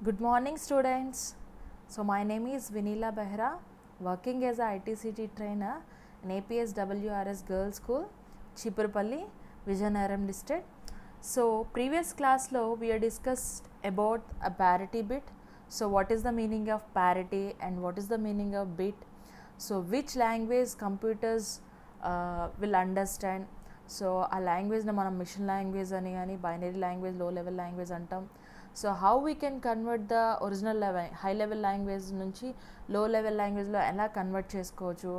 Good morning, students. So, my name is Vinila Behra, working as a ITCT trainer in APS WRS Girls School, Chipurpalli, Vijayanaram district. So, previous class lo we have discussed about a parity bit. So, what is the meaning of parity and what is the meaning of bit? So, which language computers will understand? So ఆ లాంగ్వేజ్ని మనం machine language అని కానీ binary language low level language అంటాం. So how we can convert the original level high level language నుంచి low level లాంగ్వేజ్లో ఎలా convert చేసుకోవచ్చు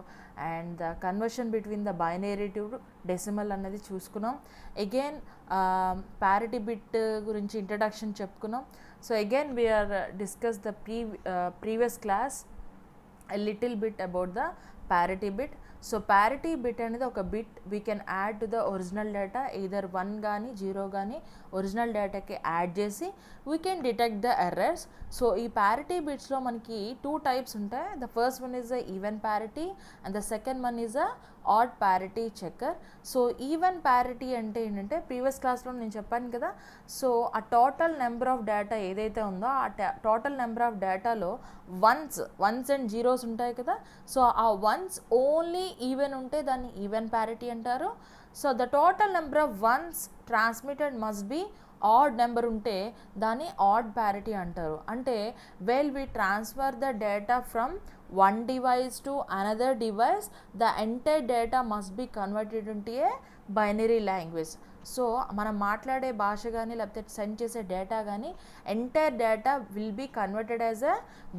and the conversion between the binary to decimal అన్నది చూసుకున్నాం. అగైన్ ప్యారిటీ బిట్ గురించి ఇంట్రడక్షన్ చెప్పుకున్నాం. So again we are discuss the previous class a little bit about the parity bit. So parity bit అనేది ఒక bit we can add to the original data either 1 కానీ 0 కానీ original డేటాకి add చేసి we can detect the errors. So ఈ parity బిట్స్లో మనకి 2 types ఉంటాయి. The first one is the even parity and the second one is the odd parity checker. So even parity అంటే ఏంటంటే previous క్లాస్లో నేను చెప్పాను కదా, సో ఆ టోటల్ నెంబర్ ఆఫ్ డేటా ఏదైతే ఉందో ఆ టోటల్ నెంబర్ ఆఫ్ డేటాలో వన్స్ అండ్ జీరోస్ ఉంటాయి కదా, సో ఆ వన్స్ ఓన్లీ ఈవెన్ ఉంటే దాన్ని ఈవెన్ parity అంటారు. So the total number of ones transmitted must be odd number ఉంటే దాన్ని ఆడ్ parity అంటారు. అంటే well we transfer the data from one device to another device, the entire data must be converted into a binary language. So మనం మాట్లాడే భాష కానీ లేకపోతే send చేసే డేటా కానీ entire data will be converted as a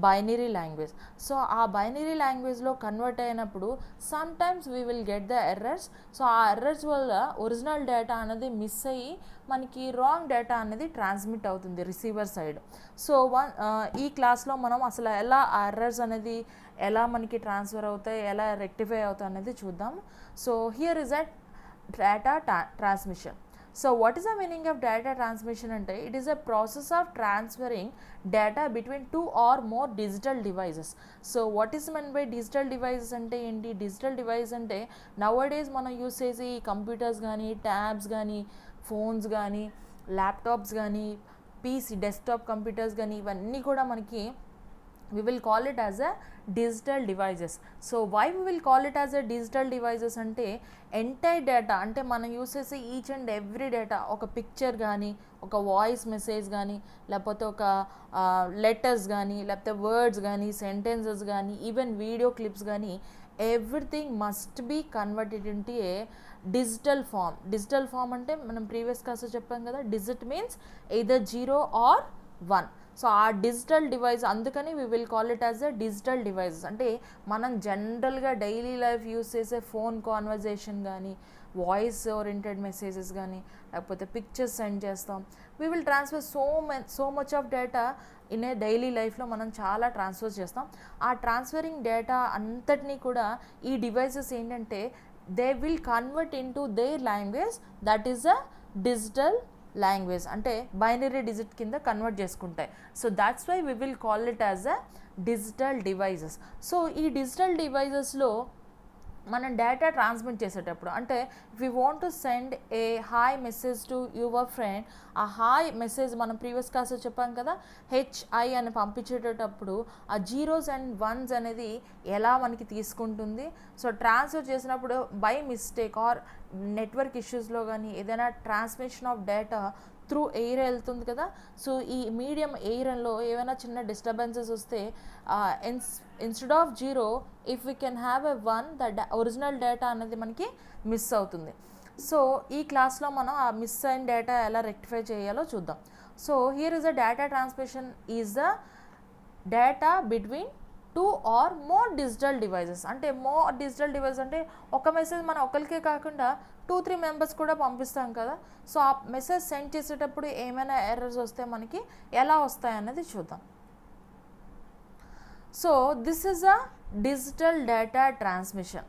binary language. So ఆ binary లాంగ్వేజ్లో convert అయినప్పుడు sometimes we will get the errors. So ఆ ఎర్రర్స్ వల్ల ఒరిజినల్ డేటా అనేది మిస్ అయ్యి మనకి రాంగ్ డేటా అనేది ట్రాన్స్మిట్ అవుతుంది రిసీవర్ సైడ్. సో ఈ క్లాస్లో మనం అసలు ఎలా ఆ ఎర్రర్స్ అనేది ఎలా మనకి ట్రాన్స్ఫర్ అవుతాయి, ఎలా రెక్టిఫై అవుతాయి అనేది చూద్దాం. So here is a data transmission. So what is the meaning of data transmission ante it is a process of transferring data between two or more digital devices. So what is meant by digital devices ante enti digital device ante nowadays మనం use చేసే computers కానీ tabs కానీ phones కానీ laptops కానీ PC desktop computers కానీ ఇవన్నీ కూడా మనకి we will call it as a digital devices. So why we will call it as a digital devices అంటే ఎంటైర్ డేటా అంటే మనం యూస్ చేసే ఈచ్ అండ్ ఎవ్రీ డేటా, ఒక పిక్చర్ కానీ ఒక వాయిస్ మెసేజ్ కానీ లేకపోతే ఒక లెటర్స్ కానీ లేకపోతే వర్డ్స్ కానీ సెంటెన్సెస్ కానీ ఈవెన్ వీడియో క్లిప్స్ కానీ everything must be converted into a digital form. Digital form అంటే మనం ప్రీవియస్ క్లాస్లో చెప్పాం కదా, digit means either 0 or 1. So ఆ డిజిటల్ డివైస్ అందుకని we will call it as a digital devices. అంటే మనం జనరల్గా డైలీ లైఫ్ యూస్ చేసే ఫోన్ కాన్వర్జేషన్ కానీ వాయిస్ ఓరియంటెడ్ మెసేజెస్ కానీ లేకపోతే పిక్చర్స్ సెండ్ చేస్తాం. We will transfer so much of data in A daily లైఫ్లో మనం చాలా ట్రాన్స్ఫర్ చేస్తాం. ఆ ట్రాన్స్ఫరింగ్ డేటా అంతటినీ కూడా ఈ డివైసెస్ ఏంటంటే they will convert into their language, that is a digital language. అంటే బైనరీ డిజిట్ కింద కన్వర్ట్ చేసుకుంటాయి. So that's why we will call it as a digital devices. So ఈ డిజిటల్ డివైజెస్లో మనం డేటా ట్రాన్స్మిట్ చేసేటప్పుడు అంటే if you want to send a hi message to your friend, ఆ hi message మనం previous క్లాస్లో చెప్పాం కదా, HI అని పంపించేటప్పుడు ఆ జీరోస్ అండ్ వన్స్ అనేది ఎలా మనకి తీసుకుంటుంది. సో ట్రాన్స్ఫర్ చేసినప్పుడు బై మిస్టేక్ ఆర్ నెట్వర్క్ ఇష్యూస్లో కానీ ఏదైనా transmission of data through air వెళ్తుంది కదా, సో ఈ మీడియం ఎయిర్లో ఏమైనా చిన్న డిస్టర్బెన్సెస్ వస్తే instead of 0 if we can have a 1 the original data అనేది మనకి మిస్ అవుతుంది. సో ఈ క్లాస్లో మనం ఆ మిస్ అయిన డేటా ఎలా రెక్టిఫై చేయాలో చూద్దాం. So here is a data transmission is the data between 2 or more digital devices. అంటే మోర్ డిజిటల్ డివైస్ అంటే ఒక మెసేజ్ మనం ఒకరికే కాకుండా 2-3 మెంబర్స్ కూడా పంపిస్తాం కదా, సో ఆ మెసేజ్ సెండ్ చేసేటప్పుడు ఏమైనా ఎర్రర్స్ వస్తే మనకి ఎలా వస్తాయి అన్నది చూద్దాం. So this is a digital data transmission.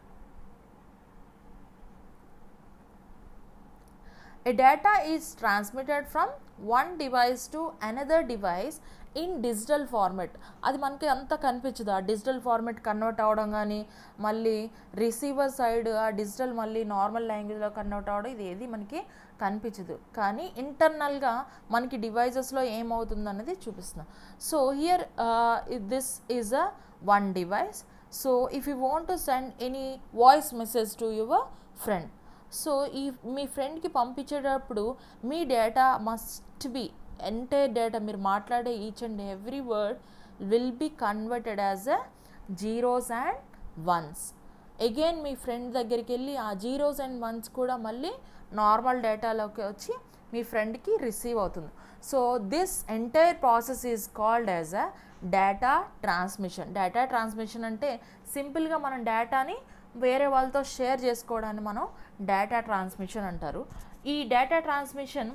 A data is transmitted from one device to another device in digital format. అది మనకి అంత కనిపించదు, ఆ డిజిటల్ ఫార్మాట్ కన్వర్ట్ అవ్వడం కానీ మళ్ళీ రిసీవర్ సైడ్ ఆ డిజిటల్ మళ్ళీ నార్మల్ లాంగ్వేజ్లో కన్వర్ట్ అవ్వడం ఇది ఏది మనకి కనిపించదు. కానీ ఇంటర్నల్గా మనకి డివైజెస్లో ఏమవుతుంది అన్నది చూపిస్తున్నాం. So here this is a one device. So if you want to send any voice message to your friend, so ఈ మీ ఫ్రెండ్కి పంపించేటప్పుడు మీ data must be entire data మీరు మాట్లాడే each and every word will be converted as a zeros and ones. Again మీ friend దగ్గరికి వెళ్ళి ఆ జీరోస్ అండ్ వన్స్ కూడా మళ్ళీ నార్మల్ డేటాలోకి వచ్చి మీ ఫ్రెండ్కి రిసీవ్ అవుతుంది. So this entire process is called as a data transmission. Data transmission అంటే సింపుల్గా మనం డేటాని వేరే వాళ్ళతో షేర్ చేసుకోవడాన్ని మనం డేటా ట్రాన్స్మిషన్ అంటారు. ఈ డేటా ట్రాన్స్మిషన్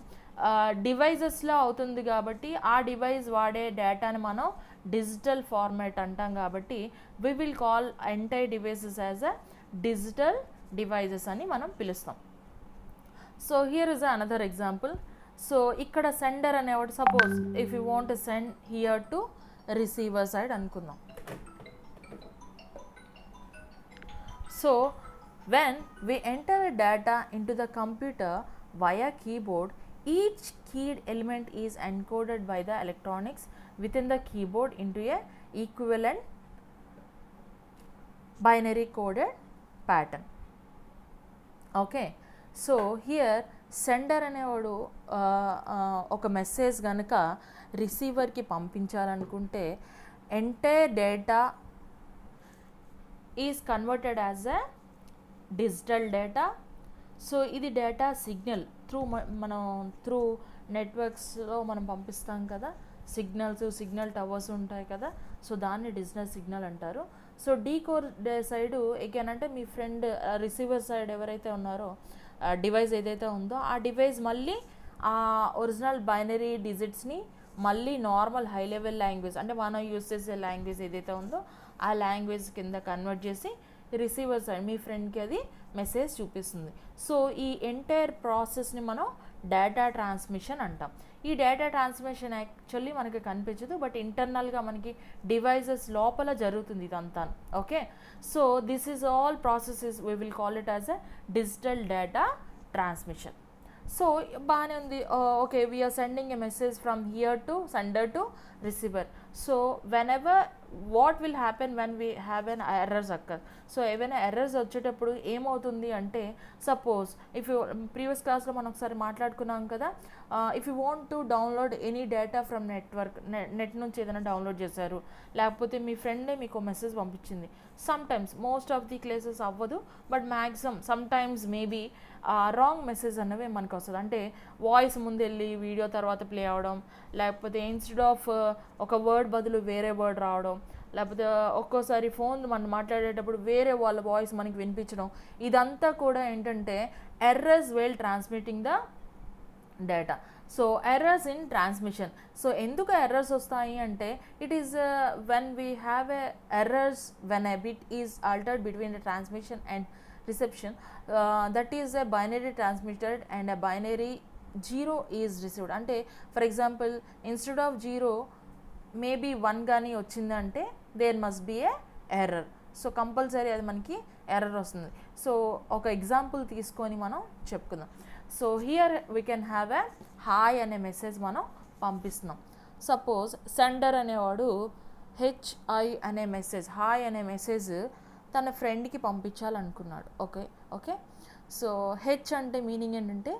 డివైజెస్లో అవుతుంది కాబట్టి ఆ డివైస్ వాడే డేటాని మనం డిజిటల్ ఫార్మాట్ అంటాం కాబట్టి we will call entire devices as a digital devices అని మనం పిలుస్తాం. So here is another example. So ఇక్కడ సెండర్ అనేవాడు suppose if you want to send here to receiver side అనుకుందాం. So when we enter a data into the computer via keyboard, each keyed element is encoded by the electronics within the keyboard into a equivalent binary coded pattern. Okay, so here sender అనేవాడు ఒక message కనుక రిసీవర్కి పంపించాలనుకుంటే entire data is converted as a digital data. So ఇది data signal మనం through నెట్వర్క్స్లో మనం పంపిస్తాం కదా, సిగ్నల్ టవర్స్ ఉంటాయి కదా, సో దాన్ని డిజిటల్ సిగ్నల్ అంటారు. సో డీకోడ్ సైడు ఎగైన్ అంటే మీ ఫ్రెండ్ రిసీవర్ సైడ్ ఎవరైతే ఉన్నారో డివైస్ ఏదైతే ఉందో ఆ డివైస్ మళ్ళీ ఆ ఒరిజినల్ బైనరీ డిజిట్స్ని మళ్ళీ నార్మల్ హై లెవెల్ లాంగ్వేజ్ అంటే మనం యూజ్ చేసే లాంగ్వేజ్ ఏదైతే ఉందో ఆ లాంగ్వేజ్ కింద కన్వర్ట్ చేసి రిసీవర్ సైడ్ మీ ఫ్రెండ్కి అది మెసేజ్ చూపిస్తుంది. సో ఈ ఎంటైర్ ప్రాసెస్ని మనం డేటా ట్రాన్స్మిషన్ అంటాం. ఈ డేటా ట్రాన్స్మిషన్ యాక్చువల్లీ మనకి కనిపించదు, బట్ ఇంటర్నల్గా మనకి డివైజెస్ లోపల జరుగుతుంది ఇదంతా. Okay, so this is all processes we will call it as a digital data transmission. So బాగానే ఉంది. Okay, we are sending a message from here to sender to receiver. So whenever what will happen when we have an errors occur. So ఏవైనా errors వచ్చేటప్పుడు ఏమవుతుంది అంటే suppose if you previous క్లాస్లో మనం ఒకసారి మాట్లాడుకున్నాం కదా, if you want to download any data from net నుంచి ఏదైనా డౌన్లోడ్ చేశారు, లేకపోతే మీ ఫ్రెండే మీకు మెసేజ్ పంపించింది. Sometimes most of the cases అవ్వదు, but maximum sometimes maybe wrong message అన్నవి మనకు వస్తుంది. అంటే వాయిస్ ముందు వెళ్ళి వీడియో తర్వాత ప్లే అవ్వడం, లేకపోతే ఇన్స్టెడ్ ఆఫ్ ఒక వర్డ్ బదులు వేరే వర్డ్ రావడం, లేకపోతే ఒక్కోసారి ఫోన్ మనం మాట్లాడేటప్పుడు వేరే వాళ్ళ వాయిస్ మనకి వినిపించడం, ఇదంతా కూడా ఏంటంటే errors while transmitting the data. So errors in transmission. So ఎందుకు ఎర్రర్స్ వస్తాయి అంటే it is when we have a errors when a bit is altered between the transmission and reception, that is a binary transmitted and a binary 0 is received. అంటే for example instead of 0 maybe 1 కానీ వచ్చిందంటే there must be a error. So compulsory అది మనకి error వస్తుంది. So ఒక example తీసుకొని మనం చెప్పుకుందాం. So here we can have a hi అనే మెసేజ్ మనం పంపిస్తున్నాం. సపోజ్ సెండర్ అనేవాడు హెచ్ఐ అనే మెసేజ్, హాయ్ అనే మెసేజ్ తన ఫ్రెండ్కి పంపించాలనుకున్నాడు. ఓకే, సో హెచ్ అంటే మీనింగ్ ఏంటంటే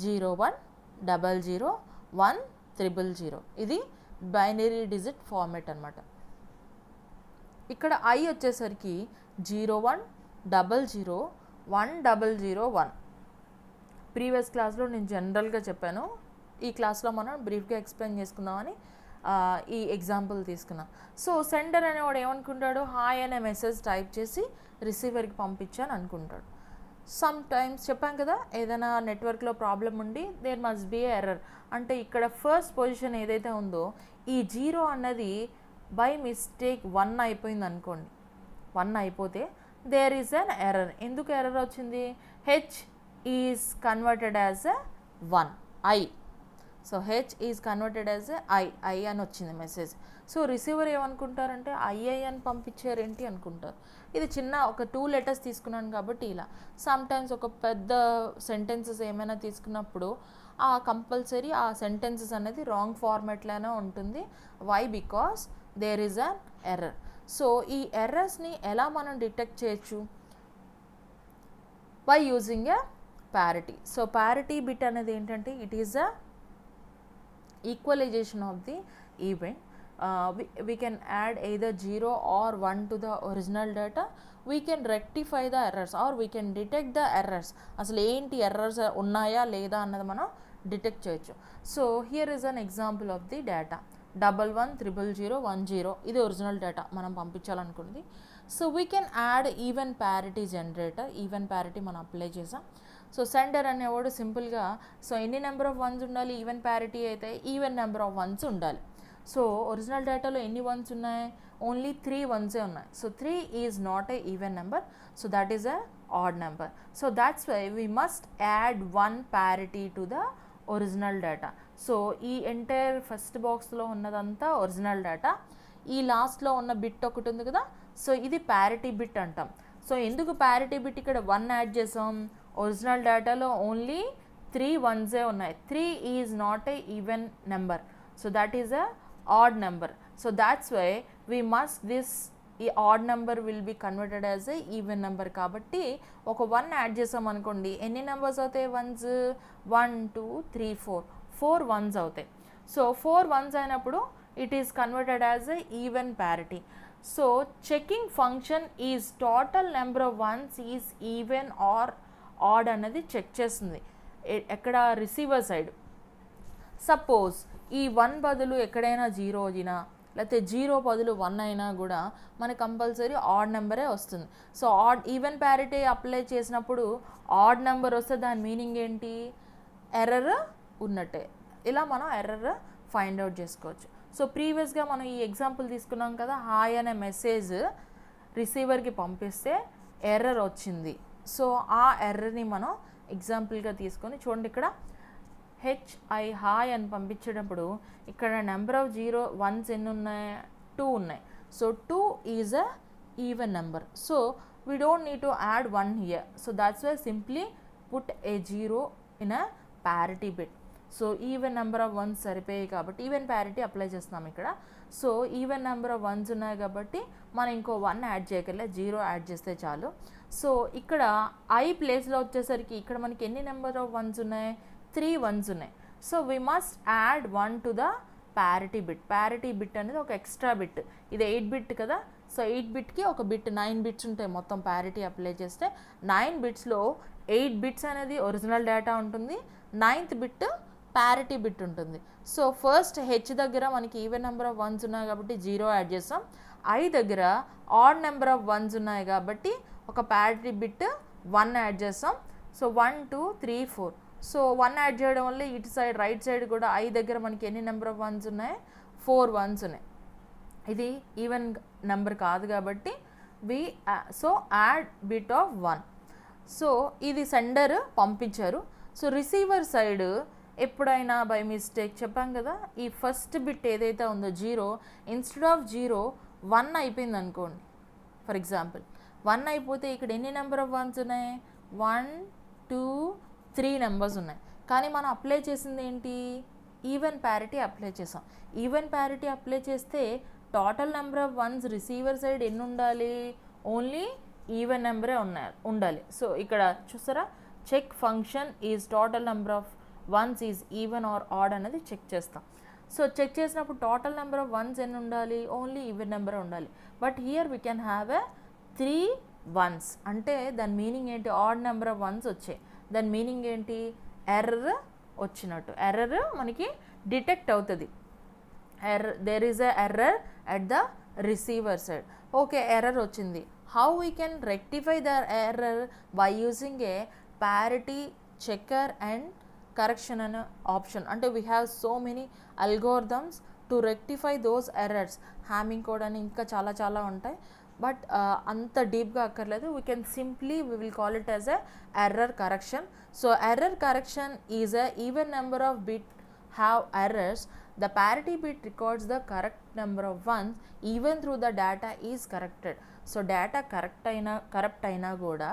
01001000. ఇది బైనరీ డిజిట్ ఫార్మేట్ అనమాట. ఇక్కడ ఐ వచ్చేసరికి 01001001. ప్రీవియస్ క్లాస్లో నేను జనరల్గా చెప్పాను, ఈ క్లాస్లో మనం బ్రీఫ్గా ఎక్స్ప్లెయిన్ చేసుకుందామని ఈ ఎగ్జాంపుల్ తీసుకున్నాం. సో సెండర్ అనేవాడు ఏమనుకుంటాడు, హాయ్ అనే మెసేజ్ టైప్ చేసి రిసీవర్కి పంపించాను అనుకుంటాడు. సమ్ టైమ్స్ చెప్పాం కదా, ఏదైనా నెట్వర్క్లో ప్రాబ్లం ఉండి దేర్ మస్ట్ బీ ఎర్రర్. అంటే ఇక్కడ ఫస్ట్ పొజిషన్ ఏదైతే ఉందో ఈ 0 అన్నది బై మిస్టేక్ 1 అయిపోయింది అనుకోండి. 1 అయిపోతే దేర్ ఈజ్ అన్ ఎర్రర్. ఎందుకు ఎర్రర్ వచ్చింది? H is converted as a 1 I. So H is converted as I అని వచ్చింది మెసేజ్. సో రిసీవర్ ఏమనుకుంటారంటే ఐఐ అని పంపించారు ఏంటి అనుకుంటారు. ఇది చిన్న ఒక 2 లెటర్స్ తీసుకున్నాను కాబట్టి ఇలా. సమ్టైమ్స్ ఒక పెద్ద సెంటెన్సెస్ ఏమైనా తీసుకున్నప్పుడు ఆ కంపల్సరీ ఆ సెంటెన్సెస్ అనేది రాంగ్ ఫార్మాట్లోనే ఉంటుంది. Why? Because there is an error. So ఈ ఎర్రర్స్ని ఎలా మనం డిటెక్ట్ చేయొచ్చు? By using a parity. So parity bit అనేది ఏంటంటే it is a equalization of the event. We can add either 0 or 1 to the original data. We can rectify the errors or we can detect the errors. అసలు ఏంటి errors ఉన్నాయా లేదా అన్నది మనం detect చేయొచ్చు. So here is an example of the data 110010. ఇది original data మనం పంపించాలనుకున్నది. So we can add even parity generator. Even parity మనం అప్లై చేసాం. సో సెండర్ అనేవాడు సింపుల్గా సో ఎన్ని నెంబర్ ఆఫ్ వన్స్ ఉండాలి? ఈవెన్ ప్యారిటీ అయితే ఈవెన్ నెంబర్ ఆఫ్ వన్స్ ఉండాలి. సో ఒరిజినల్ డేటాలో ఎన్ని వన్స్ ఉన్నాయి? ఓన్లీ 3 వన్సే ఉన్నాయి. So 3 is not a even number. So that is a add number. So that's why we must add 1 parity to the original data. So ఈ entire first బాక్స్లో ఉన్నదంతా ఒరిజినల్ డేటా. ఈ లాస్ట్లో ఉన్న బిట్ ఒకటి ఉంది కదా, సో ఇది ప్యారిటీ బిట్ అంటాం. సో ఎందుకు ప్యారిటీ బిట్ ఇక్కడ 1 యాడ్ చేసాం? ఒరిజినల్ డేటాలో ఓన్లీ 3 వన్సే ఉన్నాయి. 3 is not a even number. So that is a odd number. So that's why we must ఈ odd number will be converted as a even number. కాబట్టి ఒక 1 add చేసాం అనుకోండి, ఎన్ని నెంబర్స్ అవుతాయి? వన్స్ 1 2 3 4 వన్స్ అవుతాయి. సో 4 వన్స్ అయినప్పుడు it is converted as a even parity. So checking function is total number of ones is even or odd అనేది check చేస్తుంది ఎక్కడ? Receiver side. సపోజ్ ఈ 1 బదులు ఎక్కడైనా 0 అయినా లేకపోతే 0 బదులు 1 అయినా కూడా మనకు కంపల్సరీ ఆడ్ నెంబరే వస్తుంది. సో ఈవెన్ ప్యారిటీ అప్లై చేసినప్పుడు ఆడ్ నెంబర్ వస్తే దాని మీనింగ్ ఏంటి? ఎర్రర్ ఉన్నట్టే. ఇలా మనం ఎర్రర్ ఫైండ్ అవుట్ చేసుకోవచ్చు. సో ప్రీవియస్గా మనం ఈ ఎగ్జాంపుల్ తీసుకున్నాం కదా, హాయ్ అనే మెసేజ్ రిసీవర్కి పంపిస్తే ఎర్రర్ వచ్చింది. సో ఆ ఎర్రర్ని మనం ఎగ్జాంపుల్గా తీసుకొని చూడండి, ఇక్కడ హెచ్ఐ హాయ్ అని పంపించేటప్పుడు ఇక్కడ నెంబర్ ఆఫ్ 0 వన్స్ ఎన్ని ఉన్నాయి? 2 ఉన్నాయి. So 2 is a even number. So we don't need to add 1 here. So that's why simply put a 0 in a parity bit. So even number of ones సరిపోయాయి కాబట్టి even parity apply చేస్తున్నాం ఇక్కడ. So even number of ones ఉన్నాయి కాబట్టి మనం ఇంకో 1 add చేయగలే, 0 add చేస్తే చాలు. సో ఇక్కడ ఐ ప్లేస్లో వచ్చేసరికి ఇక్కడ మనకి ఎన్ని నెంబర్ ఆఫ్ వన్స్ ఉన్నాయి? 3 వన్స్ ఉన్నాయి. So we must add 1 to the parity bit. Parity bit అనేది ఒక ఎక్స్ట్రా బిట్. ఇది 8 బిట్ కదా, సో 8 బిట్కి ఒక బిట్ 9 బిట్స్ ఉంటాయి మొత్తం ప్యారిటీ అప్లై చేస్తే. 9 బిట్స్లో 8 బిట్స్ అనేది ఒరిజినల్ డేటా ఉంటుంది, 9th బిట్ ప్యారిటీ బిట్ ఉంటుంది. సో ఫస్ట్ హెచ్ దగ్గర మనకి ఈవెన్ నెంబర్ ఆఫ్ వన్స్ ఉన్నాయి కాబట్టి 0 యాడ్ చేస్తాం. ఐ దగ్గర ఆడ్ నెంబర్ ఆఫ్ వన్స్ ఉన్నాయి కాబట్టి ఒక ప్యారిటీ బిట్ 1 యాడ్ చేస్తాం. సో 1 2 3 4. సో 1 యాడ్ చేయడం వల్ల ఇటు సైడ్ రైట్ సైడ్ కూడా ఐ దగ్గర మనకి ఎన్ని నెంబర్ ఆఫ్ వన్స్ ఉన్నాయి? 4 వన్స్ ఉన్నాయి. ఇది ఈవెన్ నెంబర్ కాదు కాబట్టి so add bit of 1. So ఇది సెండర్ పంపించారు. సో రిసీవర్ సైడ్ ఎప్పుడైనా బై మిస్టేక్ చెప్పాం కదా, ఈ ఫస్ట్ బిట్ ఏదైతే ఉందో 0 ఇన్స్టెడ్ ఆఫ్ 0 1 అయిపోయింది అనుకోండి. ఫర్ ఎగ్జాంపుల్ 1 అయిపోతే ఇక్కడ ఎన్ని నెంబర్ ఆఫ్ వన్స్ ఉన్నాయి? 1 2 3 నెంబర్స్ ఉన్నాయి. కానీ మనం అప్లై చేసింది ఏంటి? ఈవెన్ ప్యారిటీ అప్లై చేసాం. ఈవెన్ ప్యారిటీ అప్లై చేస్తే total number of ones receiver side ఎన్ని ఉండాలి? ఓన్లీ ఈవెన్ నెంబరే ఉండాలి. సో ఇక్కడ చూసారా, check function is total number of ones is even or odd అనేది చెక్ చేస్తాం. సో చెక్ చేసినప్పుడు టోటల్ నెంబర్ ఆఫ్ వన్స్ ఎన్ని ఉండాలి? ఓన్లీ ఈవెన్ నెంబర్ ఉండాలి. But here we can have a 3 ones. అంటే దాని మీనింగ్ ఏంటి? ఆడ్ నెంబర్ ఆఫ్ వన్స్ వచ్చాయి. దాని మీనింగ్ ఏంటి? ఎర్రర్ వచ్చినట్టు. ఎర్రర్ మనకి డిటెక్ట్ అవుతుంది. There is a error at the receiver side. Okay, error వచ్చింది. How we can rectify the error? By using a parity checker and correction అనే option. అంటే we have so many algorithms to rectify those errors. Hamming code అని ఇంకా చాలా ఉంటాయి. But అంత డీప్గా అక్కర్లేదు. We can simply we will call it as a error correction. So error correction is a even number of bit have errors. The parity bit records the correct number of ones even through the data is corrected. So data corrupt అయినా కూడా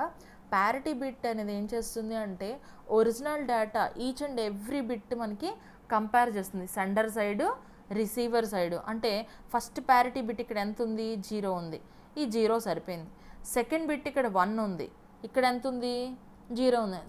parity bit అనేది ఏం చేస్తుంది అంటే original data each and every bit మనకి compare చేస్తుంది, sender side receiver side. అంటే first parity bit ఇక్కడ ఎంత ఉంది, 0 ఉంది, ఈ 0 సరిపోయింది. సెకండ్ బిట్ ఇక్కడ 1 ఉంది, ఇక్కడ ఎంత ఉంది, 0 ఉంది.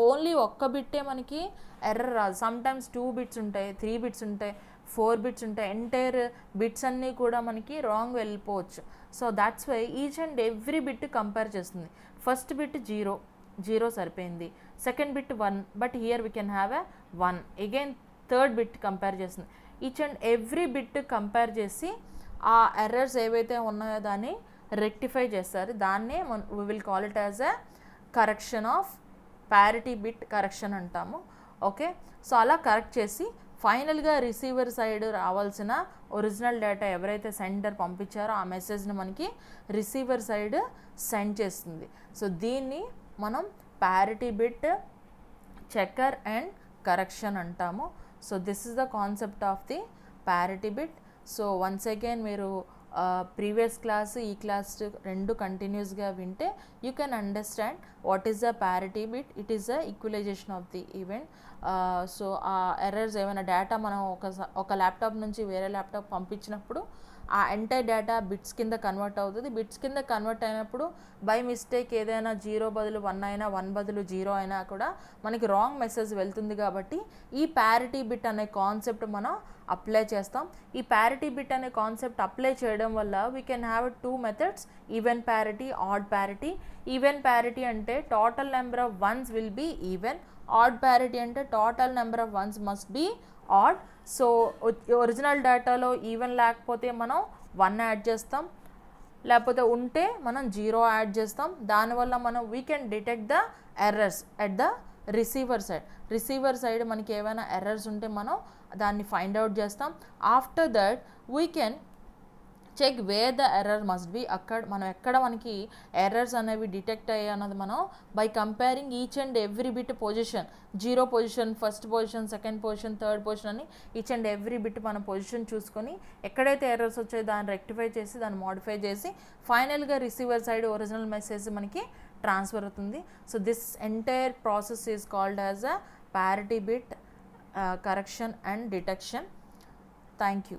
ఓన్లీ ఒక్క బిట్టే మనకి ఎర్రర్ రాదు. సమ్టైమ్స్ 2 బిట్స్ ఉంటాయి, 3 బిట్స్ ఉంటాయి, 4 బిట్స్ ఉంటాయి. ఎంటైర్ బిట్స్ అన్నీ కూడా మనకి రాంగ్ వెళ్ళిపోవచ్చు. So that's why each and every bit compare చేస్తుంది. ఫస్ట్ బిట్ 0 సరిపోయింది, second bit 1, but here we can have a 1. Again third bit compare చేస్తుంది. Each and every bit compare చేసి ఆ ఎర్రర్స్ ఏవైతే ఉన్నాయో దాన్ని రెక్టిఫై చేస్తారు. దాన్నే we will call it as a correction of parity bit correction అంటాము. ఓకే, సో అలా కరెక్ట్ చేసి ఫైనల్గా రిసీవర్ సైడ్ రావాల్సిన ఒరిజినల్ డేటా ఎవరైతే సెండర్ పంపించారో ఆ మెసేజ్ని మనకి రిసీవర్ సైడ్ సెండ్ చేస్తుంది. సో దీన్ని మనం parity bit checker and correction అంటాము. So this is the concept of the parity bit. So once again మీరు ప్రీవియస్ క్లాస్ ఈ క్లాస్ రెండు కంటిన్యూస్గా వింటే you can understand what is the parity bit. It is the equalization of the event. So ఆ errors ఏమైనా data మనం ఒక laptop నుంచి వేరే ల్యాప్టాప్ పంపించినప్పుడు ఆ ఎంటైర్ డేటా బిట్స్ కింద కన్వర్ట్ అవుతుంది. బిట్స్ కింద కన్వర్ట్ అయినప్పుడు బై మిస్టేక్ ఏదైనా 0 బదులు 1 అయినా 1 బదులు 0 అయినా కూడా మనకి రాంగ్ మెసేజ్ వెళ్తుంది. కాబట్టి ఈ ప్యారిటీ బిట్ అనే కాన్సెప్ట్ మనం అప్లై చేస్తాం. ఈ ప్యారిటీ బిట్ అనే కాన్సెప్ట్ అప్లై చేయడం వల్ల we can have 2 methods, even parity, odd parity. Even parity అంటే total number of ones will be even. Odd parity అంటే total number of ones must be odd. So original డేటాలో even లేకపోతే మనం 1 add చేస్తాం, లేకపోతే ఉంటే మనం 0 యాడ్ చేస్తాం. దానివల్ల మనం we can detect the errors at the receiver side మనకి ఏమైనా ఎర్రర్స్ ఉంటే మనం దాన్ని ఫైండ్ అవుట్ చేస్తాం. After that we can check where the error must be. మనం ఎక్కడ మనకి ఎర్రర్స్ అనేవి డిటెక్ట్ అయ్యాయి అన్నది మనం by comparing each and every bit position, 0 position, first position, second position, third position అని ఈచ్ అండ్ ఎవ్రీ బిట్ మన పొజిషన్ చూసుకొని ఎక్కడైతే ఎర్రర్స్ వచ్చాయో దాన్ని రెక్టిఫై చేసి దాన్ని మోడిఫై చేసి ఫైనల్గా రిసీవర్ సైడ్ ఒరిజినల్ మెసేజ్ మనకి ట్రాన్స్ఫర్ అవుతుంది. So this entire process is called as a parity bit correction and detection. Thank you.